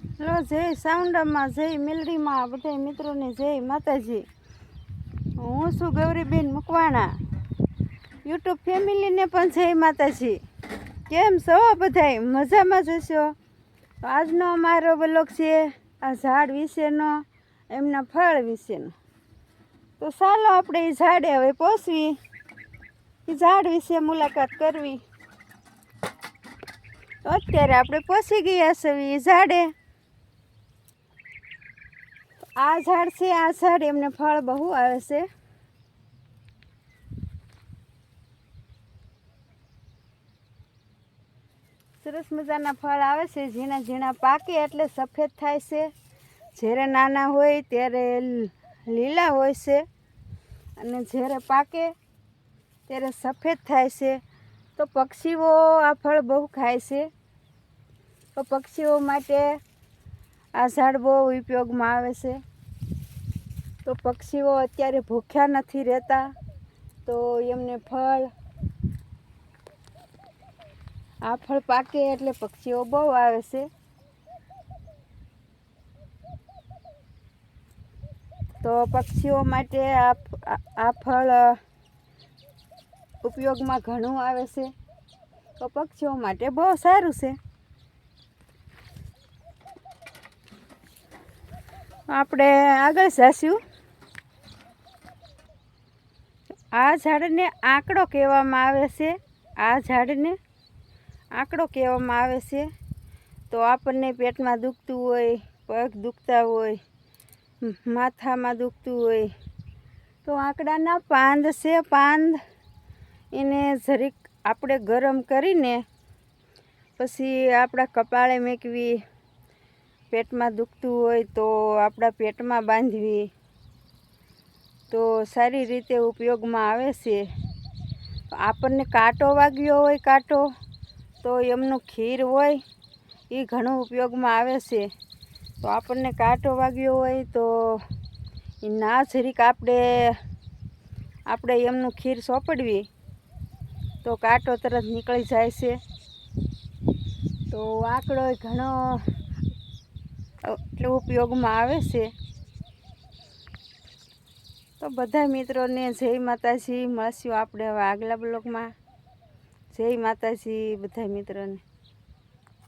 લો જય સાઉન્ડમાં, જય મેલડીમાં, બધા મિત્રોને જય માતાજી. હું છું ગૌરીબેન મકવાણા. યુટ્યુબ ફેમિલીને પણ જય માતાજી. કેમ છો બધાય? મજામાં જશો? આજનો અમારો બ્લોગ છે આ ઝાડ વિશેનો, એમના ફળ વિશેનો. તો ચાલો આપણે એ ઝાડે હવે પહોંચવી, એ ઝાડ વિશે મુલાકાત કરવી. તો અત્યારે આપણે પહોંચી ગયા છીએ એ ઝાડે. આ ઝાડ છે, આ ઝાડ એમને ફળ બહુ આવે છે. સરસ મજાના ફળ આવે છે, ઝીણા ઝીણા પાકે એટલે સફેદ થાય છે. જ્યારે નાના હોય ત્યારે લીલા હોય છે, અને જ્યારે પાકે ત્યારે સફેદ થાય છે. તો પક્ષીઓ આ ફળ બહુ ખાય છે. તો પક્ષીઓ માટે આ ઝાડ બહુ ઉપયોગમાં આવે છે. તો પક્ષીઓ અત્યારે ભૂખ્યા નથી રહેતા, તો એમને ફળ, આ ફળ પાકે એટલે પક્ષીઓ બહુ આવે છે. તો પક્ષીઓ માટે આ ફળ ઉપયોગમાં ઘણું આવે છે. તો પક્ષીઓ માટે બહુ સારું છે. આપણે આગળ જઈશું. આ ઝાડને આંકડો કહેવામાં આવે છે. આ ઝાડને આંકડો કહેવામાં આવે છે. તો આપણને પેટમાં દુખતું હોય, પગ દુખતા હોય, માથામાં દુખતું હોય, તો આંકડાના પાંદ છે, પાંદ એને જરીક આપણે ગરમ કરીને પછી આપણા કપાળે મૂકવી. પેટમાં દુખતું હોય તો આપણા પેટમાં બાંધવી, તો સારી રીતે ઉપયોગમાં આવે છે. આપણને કાંટો વાગ્યો હોય, કાંટો, તો એમનું ખીર હોય એ ઘણું ઉપયોગમાં આવે છે. તો આપણને કાંટો વાગ્યો હોય તો એ ના જરીક આપણે એમનું ખીર સોંપડવી, તો કાંટો તરત નીકળી જાય છે. તો આંકડો ઘણો એટલે ઉપયોગમાં આવે છે. તો બધા મિત્રોને જય માતાજી. મળશું આપણે હવે આગલા બ્લોગમાં. જય માતાજી બધા મિત્રોને.